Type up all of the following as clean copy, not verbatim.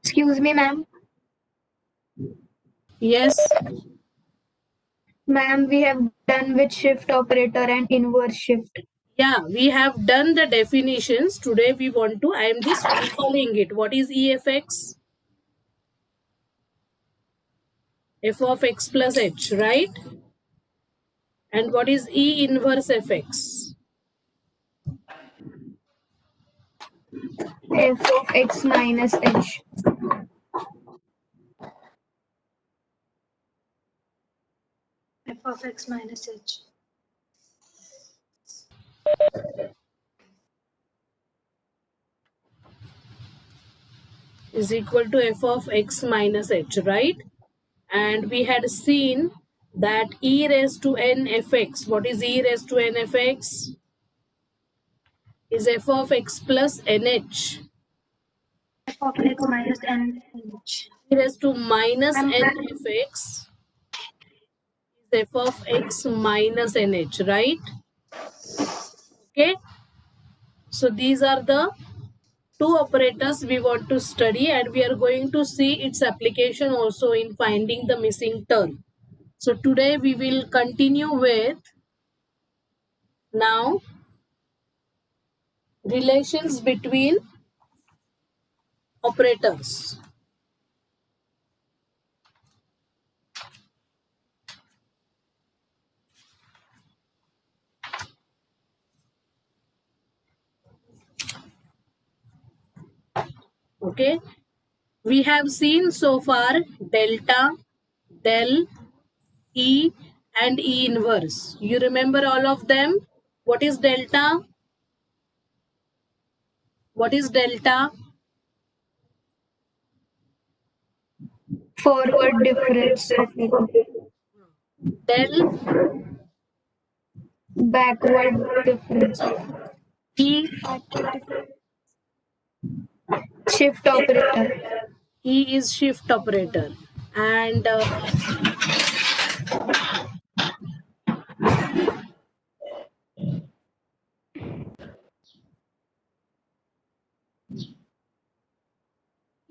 Excuse me, ma'am. Yes. Ma'am, we have done with shift operator and inverse shift. Yeah, we have done the definitions. Today we want to, I am just recalling it. What is EFX? F of x plus h, right? And what is E inverse fx? F of x minus h. F of x minus h. Is equal to f of x minus h, right? And we had seen that e raised to n fx. What is e raised to n fx? Is f of x plus nh. F of x minus n h. E raised to minus n fx is f of x minus nh, right? Okay. So these are the two operators we want to study, and we are going to see its application also in finding the missing term. So today we will continue with now relations between operators. Okay, we have seen so far delta, del, E and E inverse. You remember all of them? What is delta? What is delta? Forward difference. Del, Backward difference. E, Shift operator. E is shift operator, and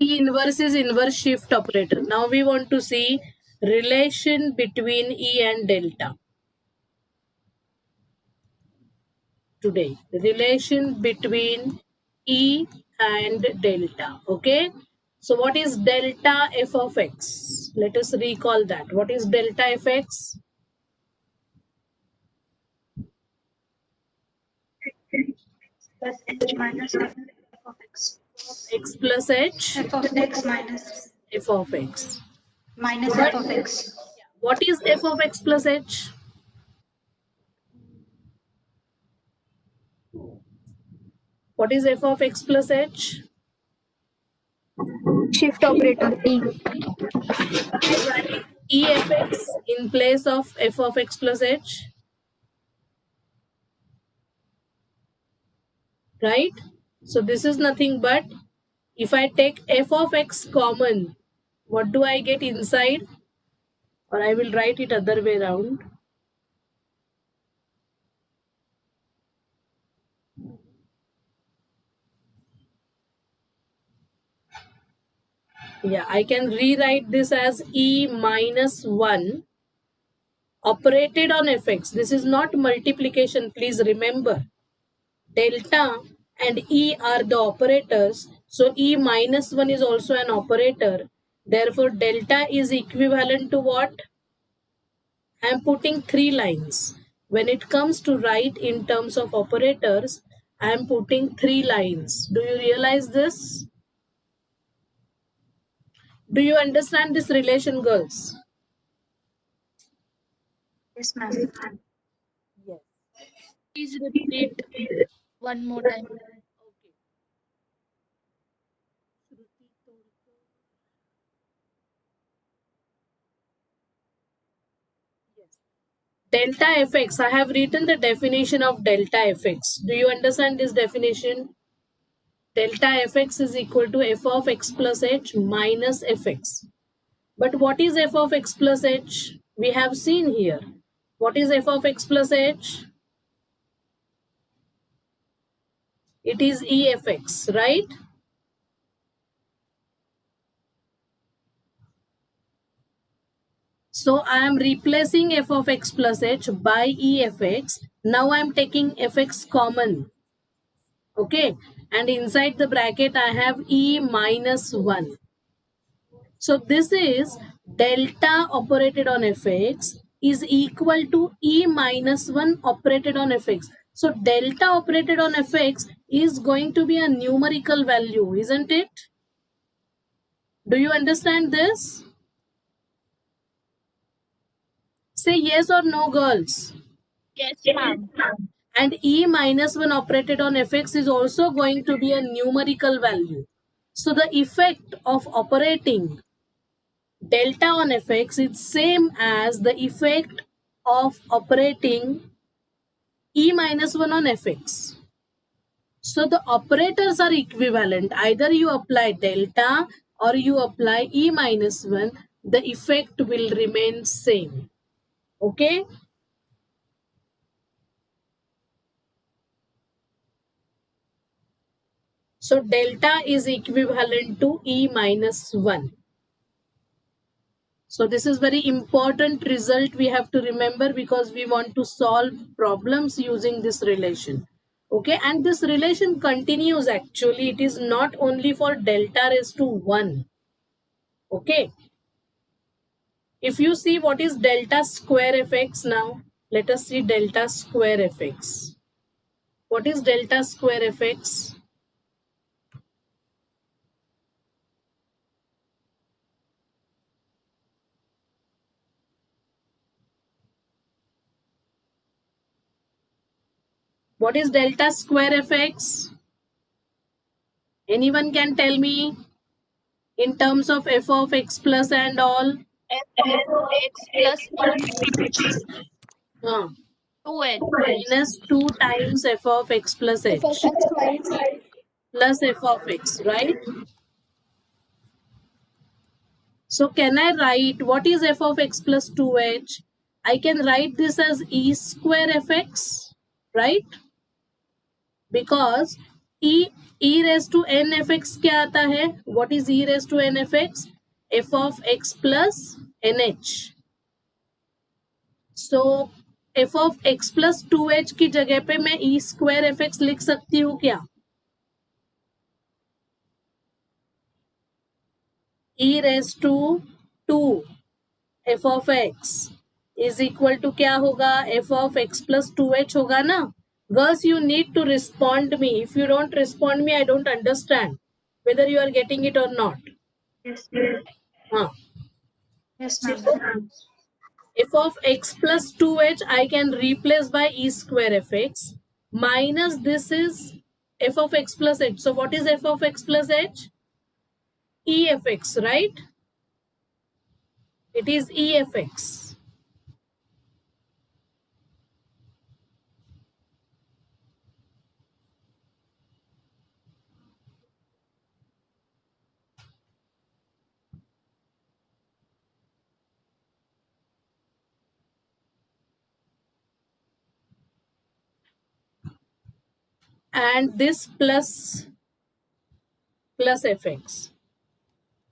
E inverse is inverse shift operator. Now we want to see relation between E and delta. Today, relation between E and delta. Okay. So what is delta f of x? Let us recall that. What is delta fx? Plus h minus f of x. X plus h, F of x minus f of x. minus f of x. What is f of x plus h? What is f of x plus h? Shift operator. E. E f x in place of f of x plus h. Right? So this is nothing but if I take f of x common, what do I get inside? Or I will write it other way around. Yeah, I can rewrite this as E minus 1 operated on fx. This is not multiplication, please remember. Delta and E are the operators. So E minus 1 is also an operator. Therefore, delta is equivalent to what? I am putting 3 lines. When it comes to write in terms of operators, I am putting 3 lines. Do you realize this? Do you understand this relation, girls? Yes, ma'am. Yes. Please repeat one more time. Delta fx, I have written the definition of delta fx. Do you understand this definition? Delta fx is equal to f of x plus h minus fx. But what is f of x plus h? We have seen here. What is f of x plus h? It is EFX, right? So I am replacing f of x plus h by EFX. Now I am taking fx common. Okay. And inside the bracket I have E minus 1. So this is delta operated on fx is equal to E minus 1 operated on fx. So delta operated on fx is going to be a numerical value, isn't it? Do you understand this? Say yes or no, girls. Yes, ma'am. And E minus 1 operated on fx is also going to be a numerical value. So the effect of operating delta on fx is same as the effect of operating E minus 1 on fx. So the operators are equivalent. Either you apply delta or you apply E minus 1, the effect will remain same. Okay? So delta is equivalent to E minus 1. So this is very important result we have to remember because we want to solve problems using this relation. Okay, and this relation continues actually. It is not only for delta raised to 1. Okay. If you see what is delta square fx now, let us see delta square fx. What is delta square fx? What is delta square fx? Anyone can tell me in terms of f of x plus and all? F of x plus Uh, 2h. minus 2 times f of x plus h plus f of x, right? So can I write what is f of x plus 2h? I can write this as e square fx, right? Because e raised to n fx क्या आता है? What is e raised to n fx? f of x plus nh. So f of x plus 2h की जगह पे मैं e square fx लिख सकती हूँ क्या? e raised to 2 f of x is equal to क्या होगा? f of x plus 2h होगा ना? Girls, you need to respond me. If you don't respond me, I don't understand whether you are getting it or not. Yes. Huh. Yes, So, ma'am. f of x plus 2h I can replace by e square fx minus this is f of x plus h. So what is f of x plus h? EFX, right? It is EFX. And this plus fx.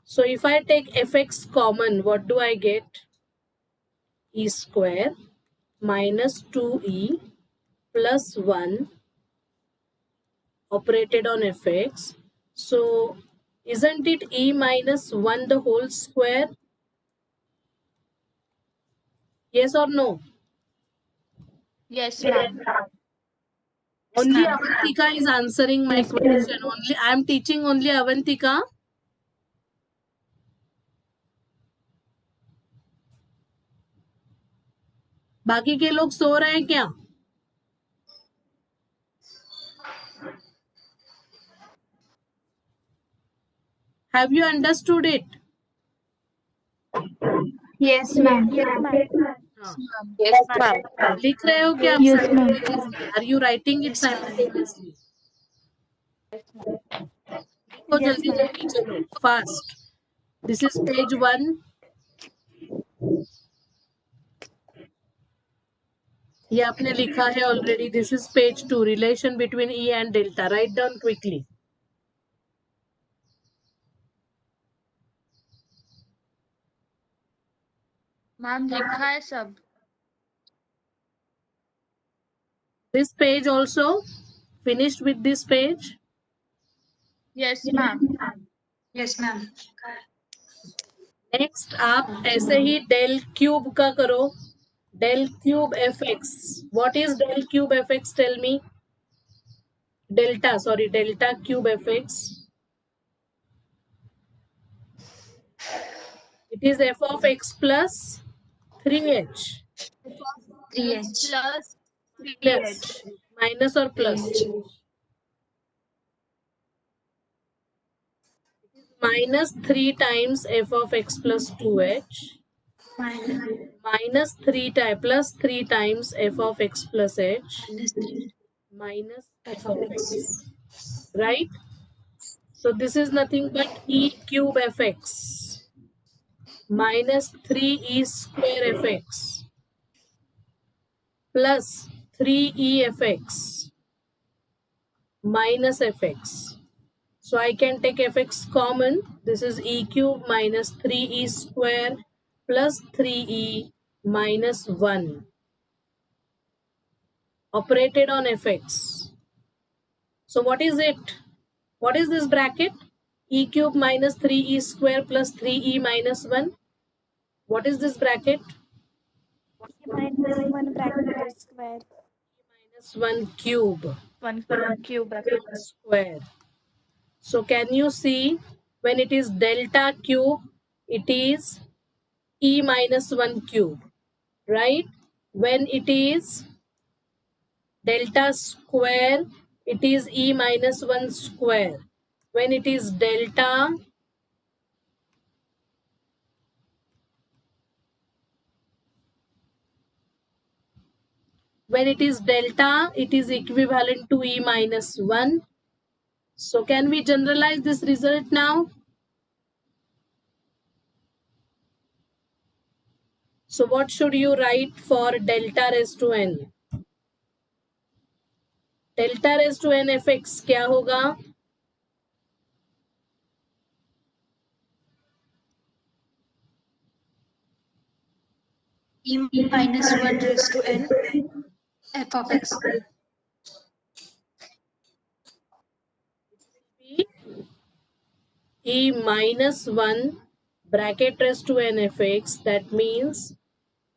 So if I take fx common, what do I get? E square minus 2e plus 1 operated on fx. So isn't it e minus 1 the whole square? Yes or no? Yes, ma'am. Only ma'am. Avantika is answering my question. Only I am teaching only Avantika. बाकी के लोग सो रहे हैं क्या? Have you understood it? Yes, ma'am. हाँ. Yes, ma'am. लिख रहे हो क्या? Yes, ma'am. Are you writing it simultaneously? लिखो जल्दी जल्दी चलो fast. This is page 1. ये आपने लिखा है already. This is page 2, relation between E and delta. Write down quickly. Ma'am लिखा है सब. This page also finished with this page. Yes ma'am. Yes, ma'am. Next आप ऐसे ही डेल क्यूब का करो. Del cube f x. What is del cube f x? Tell me. Delta, sorry, delta cube f x. It is f of x plus 3h. 3h. Plus Plus, 3h. minus or plus? Minus 3 times f of x plus 2h. Minus 3 times plus 3 times f of x plus h. Minus f of x. Right? So this is nothing but e cube fx minus 3e square fx plus 3e fx minus fx. So I can take fx common. This is e cube minus 3e square plus 3e minus 1 operated on fx. So what is it? What is this bracket? E cube minus 3e square plus 3e minus 1. What is this bracket? minus 1 bracket square. Minus 1 cube 1 cube square. So can you see when it is delta cube, it is e minus 1 cube, right? When it is delta square, it is e minus 1 square. When it is delta it is equivalent to e minus 1. So can we generalize this result now? So what should you write for delta raised to n? Delta raised to n fx क्या होगा? E minus 1 raised to n f of x. E minus 1 bracket raised to n fx. That means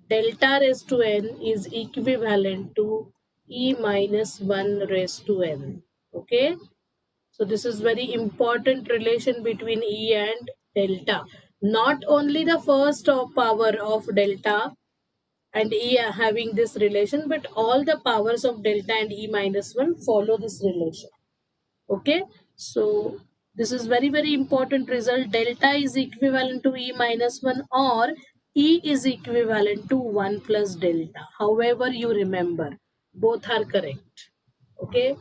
delta raised to n is equivalent to e minus 1 raised to n. Okay. So this is very important relation between e and delta. Not only the first power of delta and e are having this relation, but all the powers of delta and e minus 1 follow this relation. Okay, so this is very, very important result. Delta is equivalent to e minus 1 or e is equivalent to 1 plus delta. However you remember, both are correct. Okay.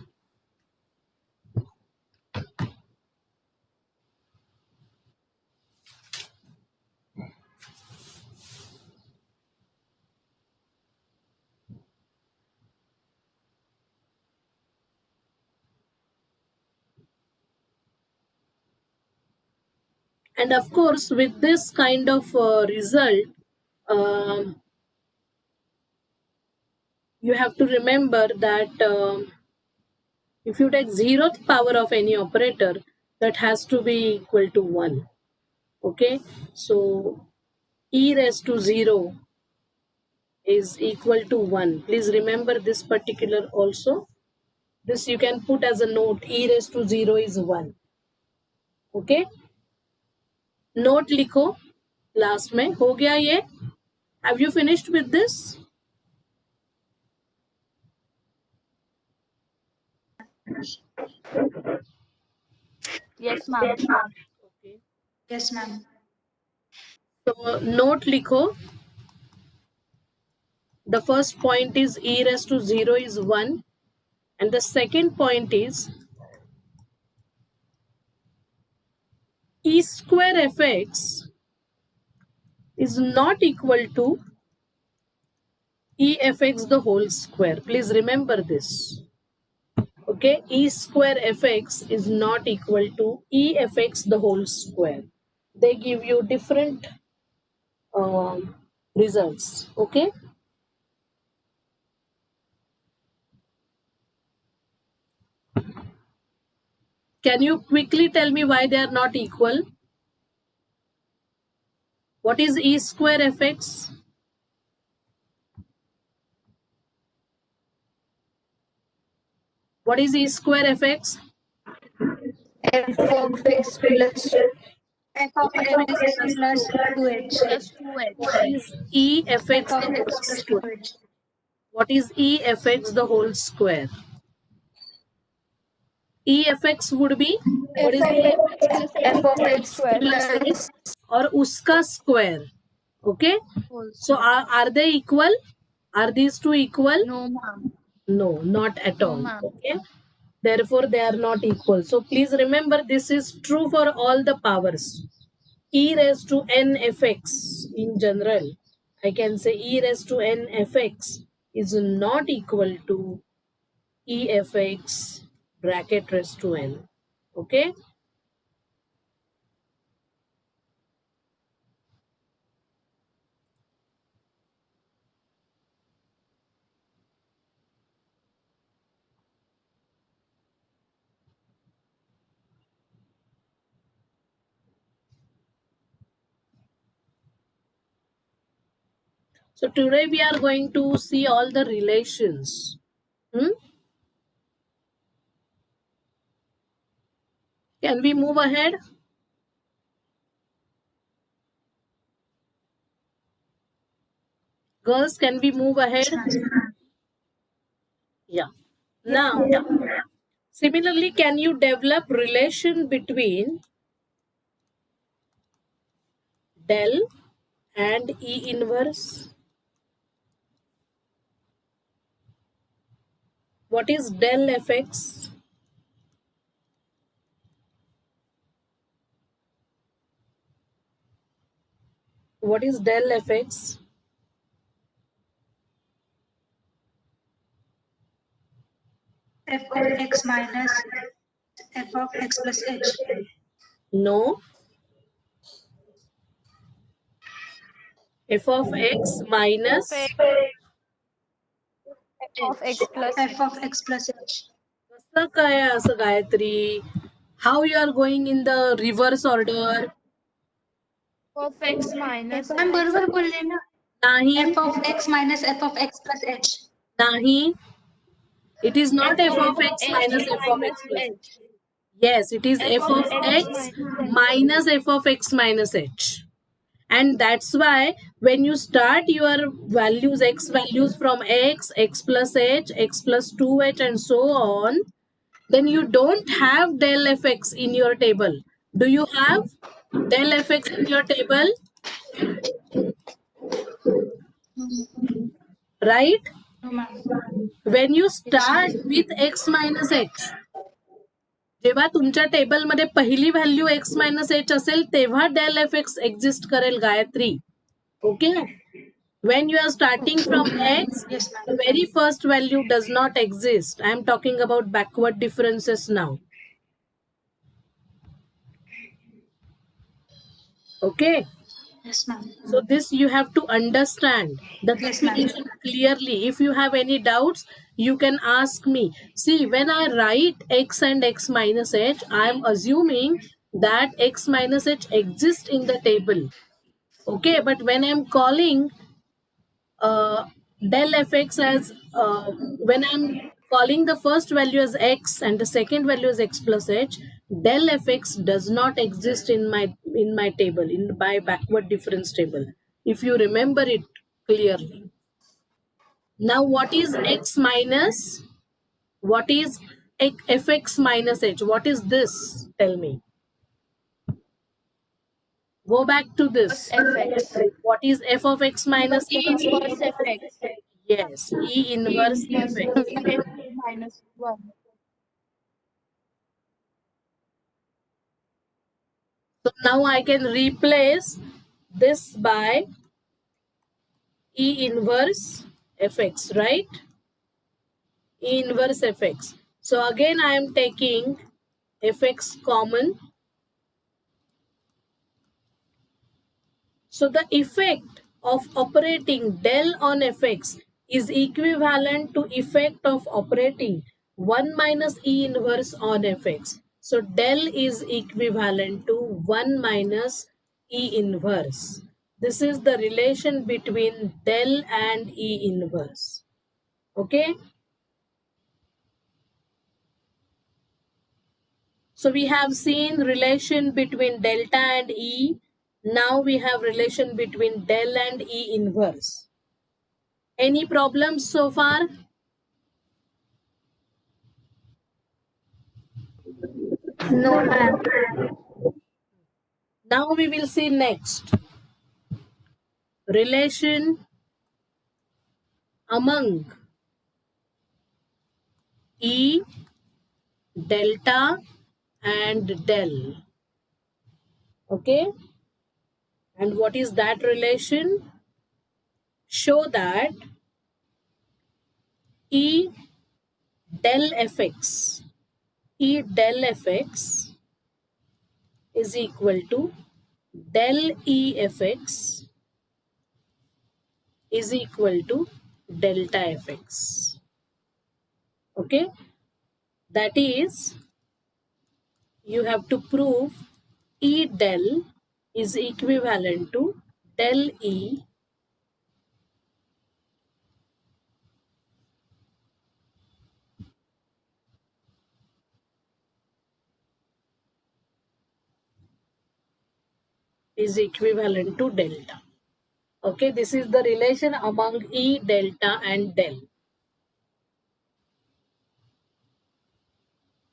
And of course, with this kind of result, you have to remember that if you take 0th power of any operator, that has to be equal to 1. Okay, so e raised to 0 is equal to 1. Please remember this particular also. This you can put as a note, e raised to 0 is 1. Okay, note लिखो last में. हो गया ये? Have you finished with this? Yes ma'am. Okay. Yes, ma'am. So note लिखो. The first point is e raised to 0 is 1. And the second point is e square fx is not equal to E fx the whole square. Please remember this. Okay, E square fx is not equal to E fx the whole square. They give you different results. Okay. Can you quickly tell me why they are not equal? What is E square fx? What is E square fx? f of x plus F of x plus 2h. Plus 2h. What is E F fx of the whole x plus square? 2h. What is E fx the whole square? E fx would be, what is E fx? f of x plus और उसका square. Okay. Whole So square. are they equal? Are these two equal? No, ma'am. No, not at No, all. ma'am. Okay. Therefore, they are not equal. So please remember this is true for all the powers. E raised to n fx in general, I can say e raised to n fx is not equal to e fx bracket raised to n. Okay. So today we are going to see all the relations. Can we move ahead? Girls, can we move ahead? Yeah. Now, similarly, can you develop relation between del and E inverse? What is del fx? What is del fx? F of x minus f of x plus h. No. F of x minus Of x plus F of x plus h. कसं काय असं Gayatri? How you are going in the reverse order? of x minus ma'am बरोबर बोलले ना. नाही. F of x minus f of x plus h. नाही. It is not f of x minus f of x plus h. Yes, it is f of x minus f of x minus h. And that's why when you start your values, x values from x, x plus h, x plus 2h and so on, then you don't have del fx in your table. Do you have del fx in your table? Right? No, ma'am. When you start with x minus h, जेव्हा तुमच्या टेबलमध्ये पहिली value x minus H असेल तेव्हा del F x exist करेल Gayatri. Okay. When you are starting from x, Yes, ma'am. the very first value does not exist. I am talking about backward differences now. Okay. Yes, ma'am. So this you have to understand the Yes, ma'am. definition clearly. If you have any doubts, you can ask me. See, when I write x and x minus h, I am assuming that x minus h exists in the table. Okay, but when I am calling del fx as when I'm calling the first value as x and the second value as x plus h, del fx does not exist in my table, in my backward difference table, if you remember it clearly. Now what is x minus, what is fx minus h? What is this? Tell me. Go back to this. fx. What is f of x minus E h? inverse fx. Yes, E inverse fx. Minus 1. So now I can replace this by E inverse fx, right? E inverse fx. So again I am taking fx common. So the effect of operating del on fx is equivalent to effect of operating 1 minus E inverse on fx. So del is equivalent to 1 minus E inverse. This is the relation between del and E inverse. Okay. So we have seen relation between delta and E. Now we have relation between del and E inverse. Any problems so far? No, ma'am. Now we will see next. Relation among E, delta and del. Okay. And what is that relation? Show that E del fx, E del fx is equal to del E fx is equal to delta fx. Okay. That is, you have to prove E del is equivalent to del E is equivalent to delta. Okay, this is the relation among E, delta and del.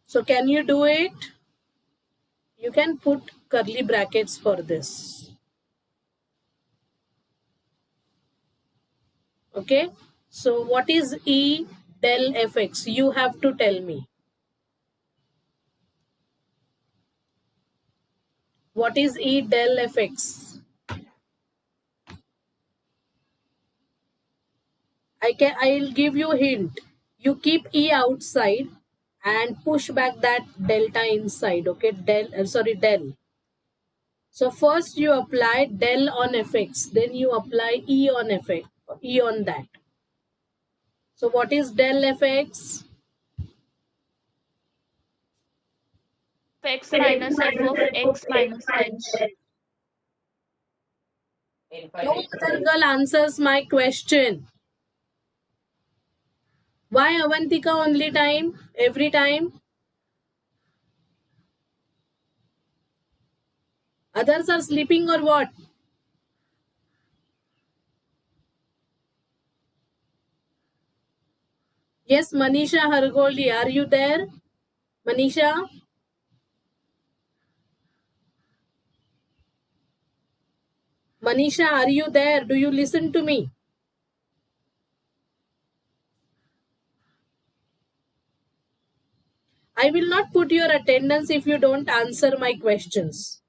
So can you do it? You can put curly brackets for this. Okay, so what is E del fx? You have to tell me. What is E del fx? I'll give you a hint. You keep E outside and push back that delta inside. Okay, del. So first you apply del on fx, then you apply E on fx, E on that. So what is del fx? X minus f of x minus h. No other girl answers my question. Why Avantika only time? Every time? Others are sleeping or what? Yes, Manisha Hargoli, are you there? Manisha? Manisha, are you there? Do you listen to me? I will not put your attendance if you don't answer my questions.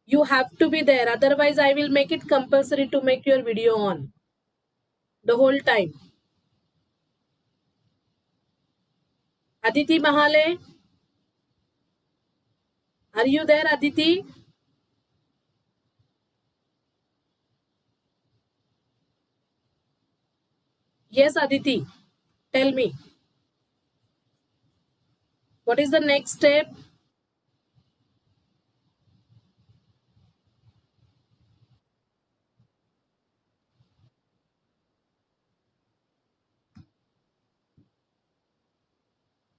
You have to be there. Otherwise, I will make it compulsory to make your video on the whole time. Aditi Mahale, are you there, Aditi? Yes, Aditi. Tell me. What is the next step?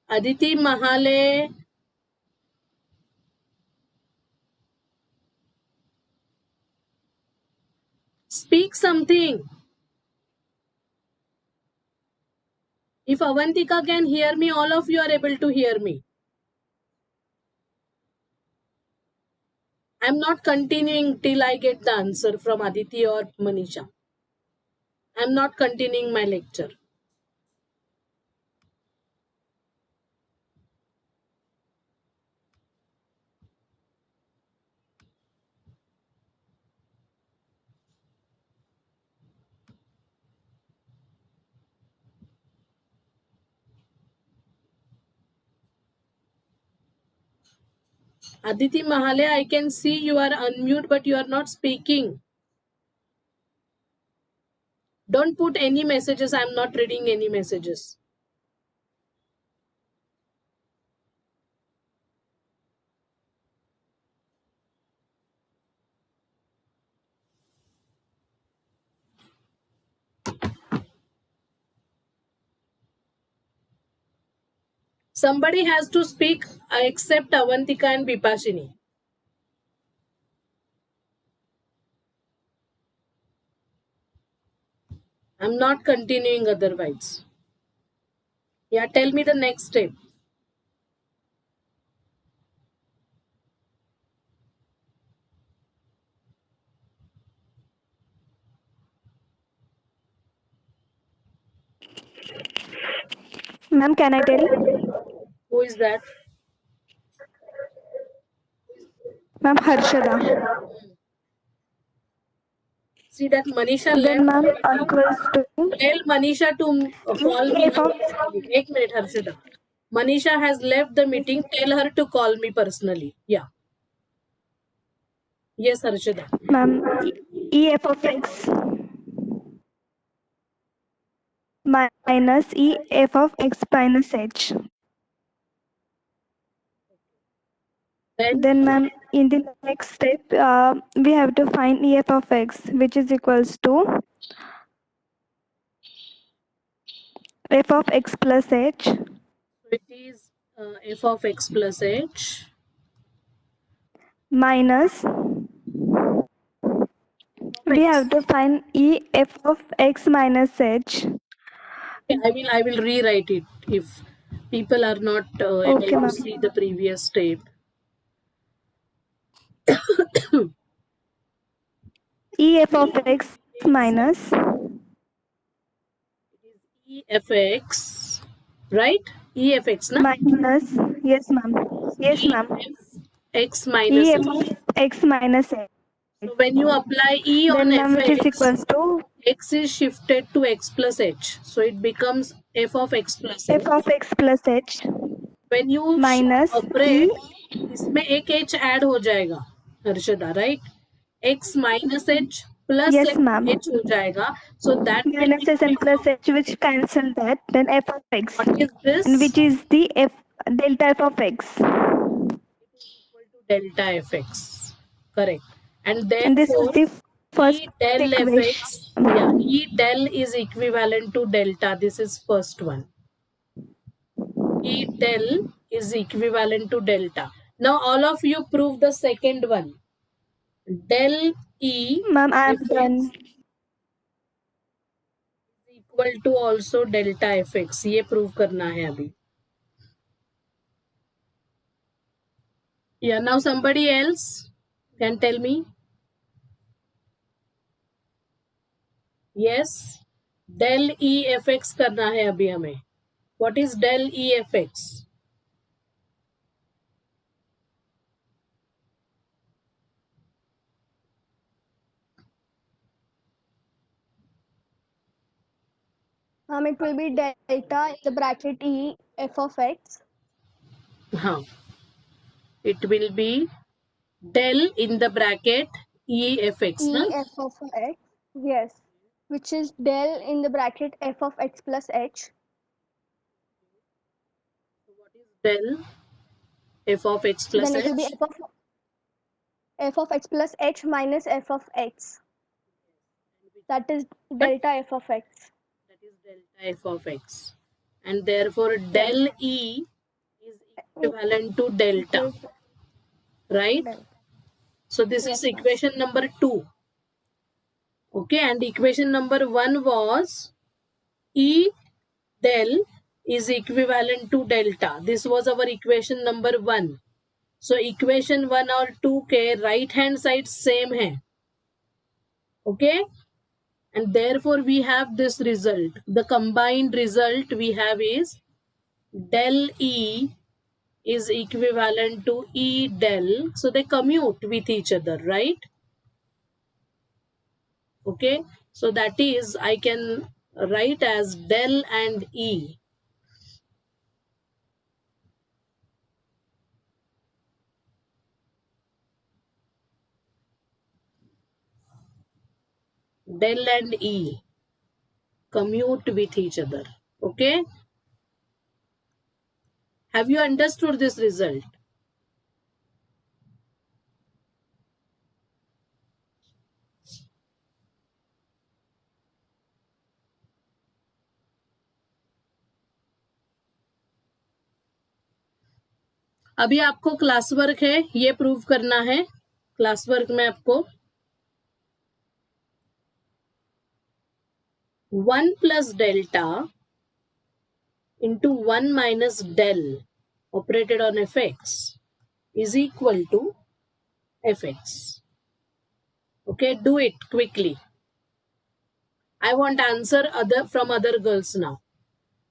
Aditi Mahale. Speak something. If Avantika can hear me, all of you are able to hear me. I'm not continuing till I get the answer from Aditi or Manisha. I'm not continuing my lecture. Aditi Mahale, I can see you are unmute, but you are not speaking. Don't put any messages. I'm not reading any messages. Somebody has to speak except Avantika and Bipashini. I'm not continuing otherwise. Yeah, tell me the next step. Ma'am, can I tell? Who is that? Ma'am, Harshada. See that Manisha Then left the ma'am, meeting. equals to Tell Manisha to call me f of personally. Ek minute, Harshada. Manisha has left the meeting. Tell her to call me personally. Yeah. Yes, Harshada. ma'am e f of x minus e f of x minus h. Then ma'am, in the next step, we have to find e f of x, which is equals to f of x plus h it is f of x plus h minus we have to find e f of x minus h. I will rewrite it if people are not able Okay, to ma'am. see the previous step. E f of x minus E f x, right? E f x, na? minus yes ma'am. Yes E ma'am. x E minus f of x minus h. So when you apply E on Then ma'am, which is fx, equals to x is shifted to x plus h. So it becomes f of x plus h. f of x plus h When you minus operate, इसमें एक h add हो जाएगा, Harshada, right? x minus h plus yes ma'am h हो जाएगा. So that will minus s become and f plus of, h, which cancel that, then f of x, what is this? and which is the f delta f of x, Equal to delta fx. Correct. And and this is therefore, the first E del equation. fx, yeah, E del is equivalent to delta. This is first one. E del is equivalent to delta. Now all of you prove the second one. Del E Ma'am, I am fx done. is equal to also delta fx. ये prove करना है अभी. Yeah, now somebody else can tell me. Yes, del E fx करना है अभी हमें. What is del E fx? It will be delta in the bracket E f of x. Huh. It will be del in the bracket E fx, E na? f of x. Yes. Which is del in the bracket f of x plus h. Del f of x plus Then it will be h. f of x plus h minus f of x. That is delta f of x. That is delta f of x. And therefore del E is equivalent to delta. Right? So this is equation number 2. Okay, and equation number 1 was E del is equivalent to delta. This was our equation number 1. So equation 1 और 2 के right hand side same है. Okay? And therefore we have this result. The combined result we have is del E is equivalent to E del. So they commute with each other, right? Okay. So that is, I can write as del and E. del and E commute with each other. Okay? Have you understood this result? अभी आपको class work है, ये prove करना है. Class work में आपको 1 plus delta into 1 minus del operated on fx is equal to fx. Okay, do it quickly. I want answer from other girls now.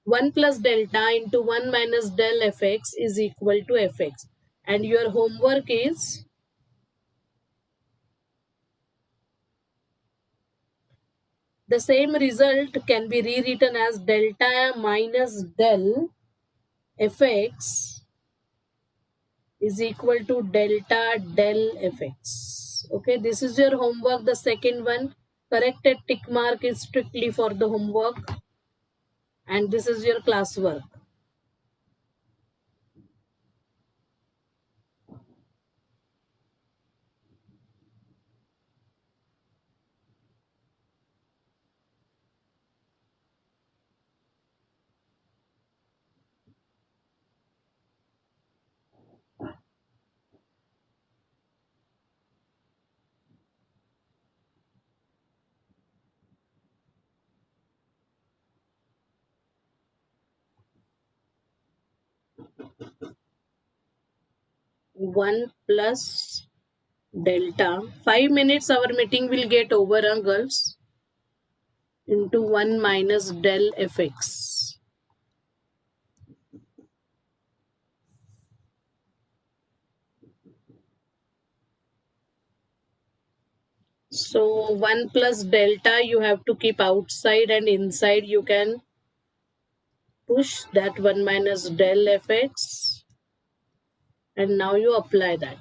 1 plus delta into 1 minus del fx is equal to fx. And your homework is the same result can be rewritten as delta minus del fx is equal to delta del fx. Okay, this is your homework, the second one. Corrected tick mark is strictly for the homework. And this is your classwork. One plus delta. 5 minutes our meeting will get over, girls. Into 1 minus del fx. So 1 plus delta you have to keep outside, and inside you can push that 1 minus del fx. And now you apply that.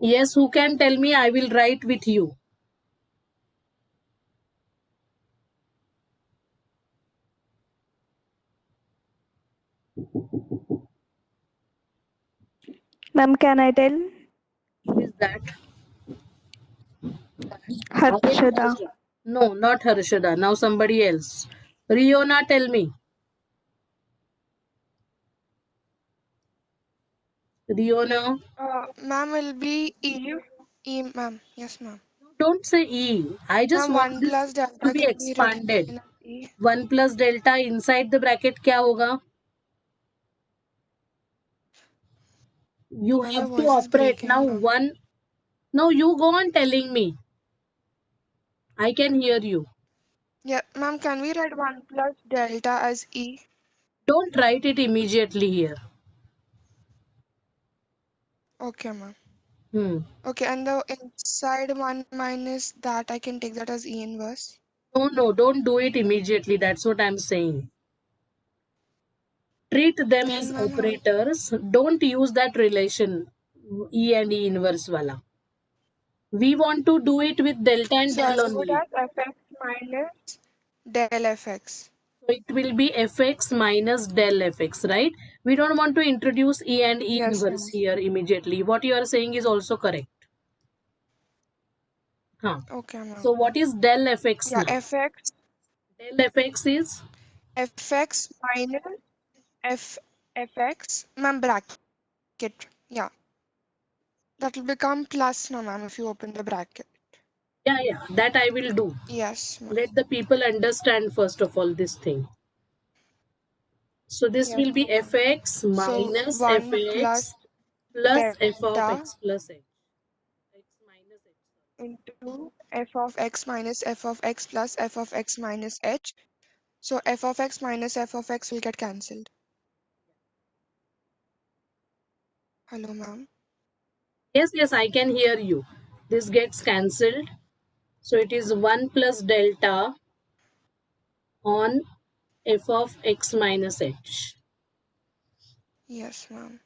Yes, who can tell me? I will write with you. Ma'am, can I tell? Who is that? Harshada. No, not Harshada. Now somebody else. Riona, tell me. Riona. Ma'am will be E. E, ma'am. Yes, ma'am. Don't say E. I just Ma'am, want 1 this plus delta to be can be written expanded. as E. 1 plus delta inside the bracket क्या होगा? You Ma'am, your have to voice is operate. breaking, Now ma'am. one. No, you go on telling me. I can hear you. Yeah, ma'am, can we write 1 plus delta as E? Don't write it immediately here. Okay, ma'am. Hmm. Okay, and the inside 1 minus that, I can take that as E inverse. No, don't do it immediately. That's what I'm saying. Treat them Then, as ma'am, operators. Don't use that relation, E and E inverse wala. We want to do it with delta and so I'll del do only. that fx minus del fx. So it will be fx minus del fx, right? We don't want to introduce E and E Yes, inverse ma'am. here immediately. What you are saying is also correct. Huh. Okay, ma'am. So what is del fx Yeah, now? fx. Del fx is? Fx minus fx, ma'am, bracket. Yeah. That will become plus now, ma'am, if you open the bracket. Yeah, that I will do. Yes, ma'am. Let the people understand first of all this thing. So this will be Yes, ma'am. fx minus So 1 fx plus f of delta x plus h. X minus h. into f of x minus f of x plus f of x minus h. So f of x minus f of x will get cancelled. Hello, ma'am. Yes, I can hear you. This gets cancelled. So it is 1 plus delta on f of x minus h. Yes, ma'am.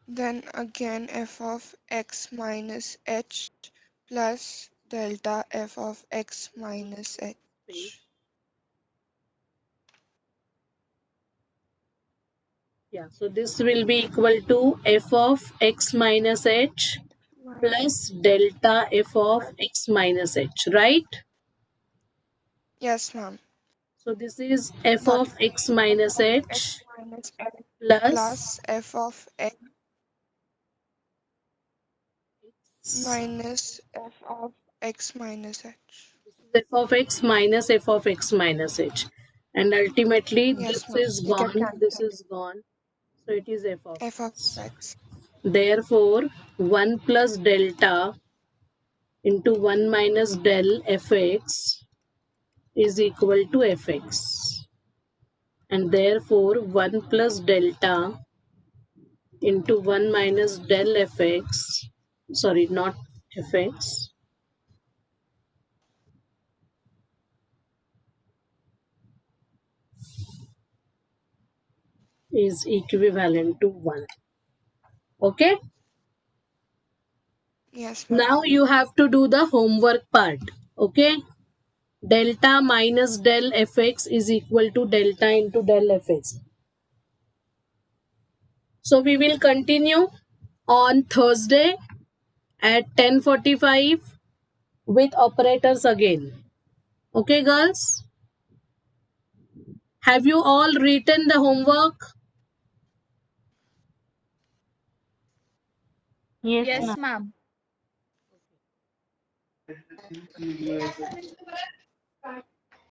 Then again f of x minus h plus delta f of x minus h. Yeah, so this will be equal to f of x minus h plus delta f of x minus h, right? Yes, ma'am. So this is f That of x minus h x minus h plus plus f of x minus f of x minus h. f of x minus f of x minus h. And ultimately Yes, this ma'am. is They get gone, this cancelled. is gone. So it is f of F of x. x. Therefore, 1 plus delta into 1 minus del fx is equal to fx. And therefore, 1 plus delta into 1 minus del fx, sorry, not fx, is equivalent to 1. Okay? Yes, ma'am. Now you have to do the homework part. Okay? Delta minus del fx is equal to delta into del fx. So we will continue on Thursday at 10:45 with operators again. Okay, girls? Have you all written the homework? Yes, ma'am.